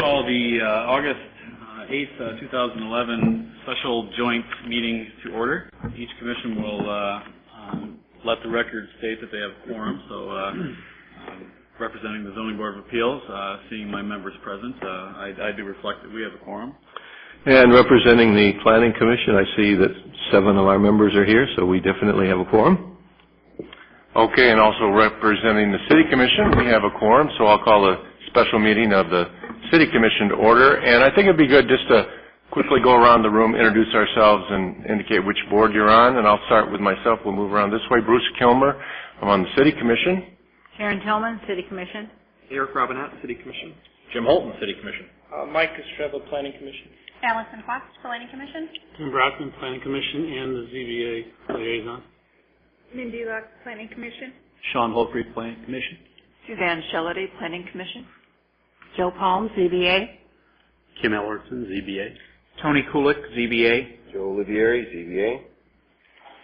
Call the August 8th, 2011 special joint meeting to order. Each commission will let the record state that they have a quorum. So representing the Zoning Board of Appeals, seeing my members present, I do reflect that we have a quorum. And representing the Planning Commission, I see that 7 of our members are here, so we definitely have a quorum. Okay, and also representing the City Commission, we have a quorum, so I'll call a special meeting of the City Commission to order. And I think it'd be good just to quickly go around the room, introduce ourselves, and indicate which board you're on. And I'll start with myself. We'll move around this way. Bruce Kilmer, I'm on the City Commission. Sharon Tillman, City Commission. Eric Robinette, City Commission. Jim Holton, City Commission. Mike Estrella, Planning Commission. Allison Fox, Planning Commission. Tim Brockman, Planning Commission, and the ZBA liaison. Mindy Luck, Planning Commission. Sean Holcreek, Planning Commission. Suzanne Shellady, Planning Commission. Joe Palm, ZBA. Kim Ellerton, ZBA. Tony Kulik, ZBA. Joe Olivieri, ZBA.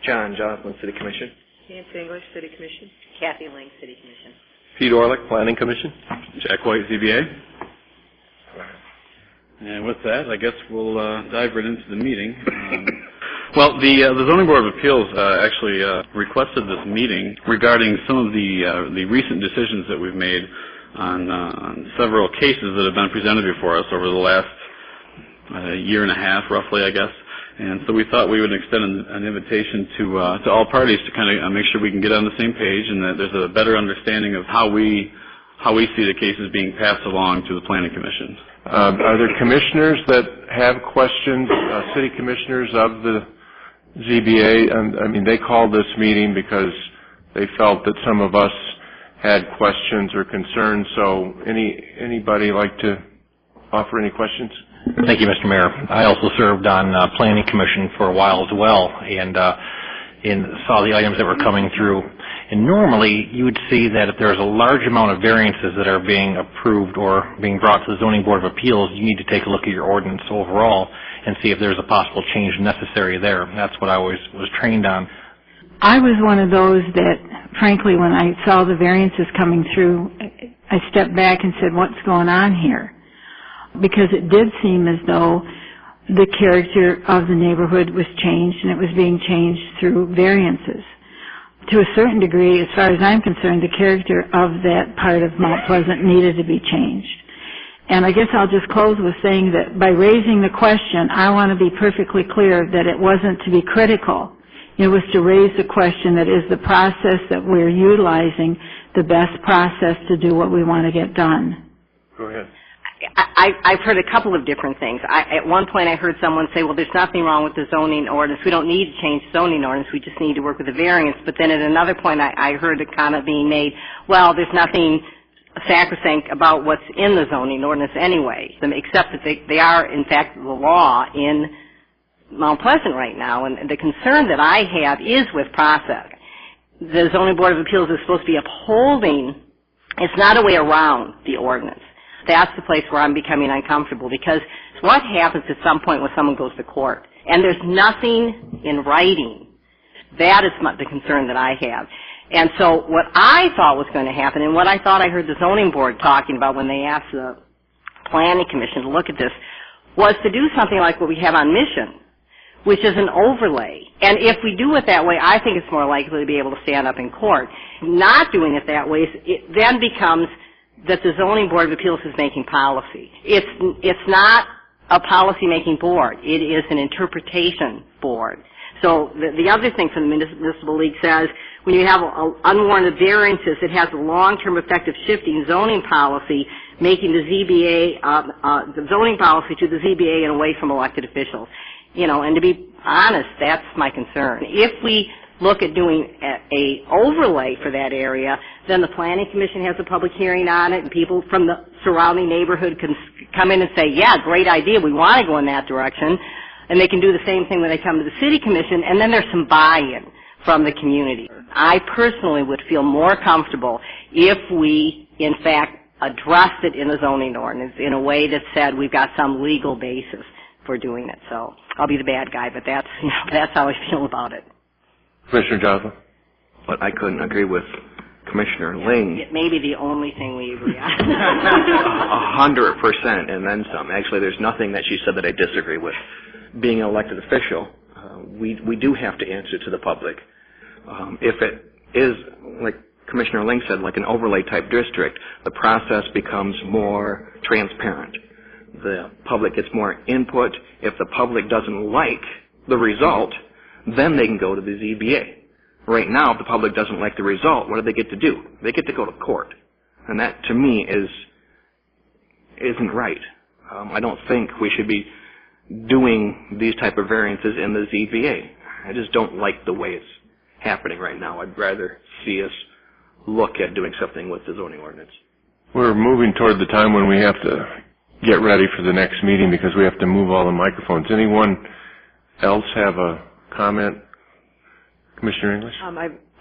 John Johnson, City Commission. Nancy English, City Commission. Kathy Lang, City Commission. Pete Orlick, Planning Commission. Jack White, ZBA. And with that, I guess we'll dive right into the meeting. Well, the Zoning Board of Appeals actually requested this meeting regarding some of the recent decisions that we've made on several cases that have been presented before us over the last year and a half, roughly, I guess. And so we thought we would extend an invitation to all parties to kind of make sure we can get on the same page and that there's a better understanding of how we see the cases being passed along to the Planning Commission. Are there commissioners that have questions, city commissioners of the ZBA? I mean, they called this meeting because they felt that some of us had questions or concerns. So anybody like to offer any questions? Thank you, Mr. Mayor. I also served on Planning Commission for a while as well, and saw the items that were coming through. And normally, you would see that if there's a large amount of variances that are being approved or being brought to the Zoning Board of Appeals, you need to take a look at your ordinance overall and see if there's a possible change necessary there. That's what I always was trained on. I was one of those that, frankly, when I saw the variances coming through, I stepped back and said, what's going on here? Because it did seem as though the character of the neighborhood was changed, and it was being changed through variances. To a certain degree, as far as I'm concerned, the character of that part of Mount Pleasant needed to be changed. And I guess I'll just close with saying that by raising the question, I want to be perfectly clear that it wasn't to be critical. It was to raise the question that is the process that we're utilizing the best process to do what we want to get done. Go ahead. I've heard a couple of different things. At one point I heard someone say, well, there's nothing wrong with the zoning ordinance. We don't need to change the zoning ordinance. We just need to work with the variance. But then at another point I heard a comment being made, well, there's nothing sacrosanct about what's in the zoning ordinance anyway, except that they are, in fact, the law in Mount Pleasant right now. And the concern that I have is with process. The Zoning Board of Appeals is supposed to be upholding. It's not a way around the ordinance. That's the place where I'm becoming uncomfortable, because what happens at some point when someone goes to court and there's nothing in writing? That is the concern that I have. And so what I thought was going to happen, and what I thought I heard the zoning board talking about when they asked the Planning Commission to look at this, was to do something like what we have on Mission, which is an overlay. And if we do it that way, I think it's more likely to be able to stand up in court. Not doing it that way, it then becomes that the Zoning Board of Appeals is making policy. It's not a policy-making board. It is an interpretation board. So the other thing from the Municipal League says, when you have unwarranted variances, it has a long-term effect of shifting zoning policy, making the ZBA, the zoning policy to the ZBA and away from elected officials. You know, and to be honest, that's my concern. If we look at doing a overlay for that area, then the Planning Commission has a public hearing on it, and people from the surrounding neighborhood can come in and say, yeah, great idea, we want to go in that direction. And they can do the same thing when they come to the City Commission, and then there's some buy-in from the community. I personally would feel more comfortable if we, in fact, addressed it in the zoning ordinance in a way that said we've got some legal basis for doing it. So I'll be the bad guy, but that's how I feel about it. Commissioner Johnson. But I couldn't agree with Commissioner Ling. It may be the only thing we agree on. 100% and then some. Actually, there's nothing that she said that I disagree with. Being an elected official, we do have to answer to the public. If it is, like Commissioner Ling said, like an overlay type district, the process becomes more transparent. The public gets more input. If the public doesn't like the result, then they can go to the ZBA. Right now, if the public doesn't like the result, what do they get to do? They get to go to court. And that, to me, isn't right. I don't think we should be doing these type of variances in the ZBA. I just don't like the way it's happening right now. I'd rather see us look at doing something with the zoning ordinance. We're moving toward the time when we have to get ready for the next meeting because we have to move all the microphones. Anyone else have a comment? Commissioner English?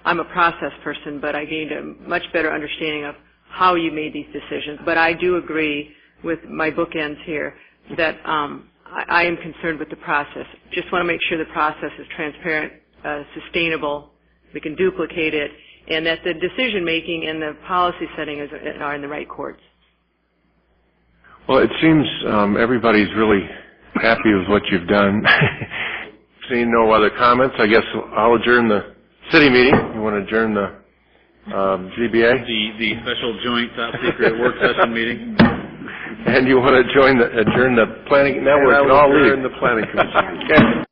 I'm a process person, but I gained a much better understanding of how you made these decisions. But I do agree with my bookends here that I am concerned with the process. Just want to make sure the process is transparent, sustainable, we can duplicate it, and that the decision-making and the policy setting are in the right courts. Well, it seems everybody's really happy with what you've done. Seeing no other comments, I guess I'll adjourn the city meeting. You want to adjourn the ZBA? The special joint top secret work session meeting. And you want to adjourn the planning? Now we can all leave. The planning commission. Okay.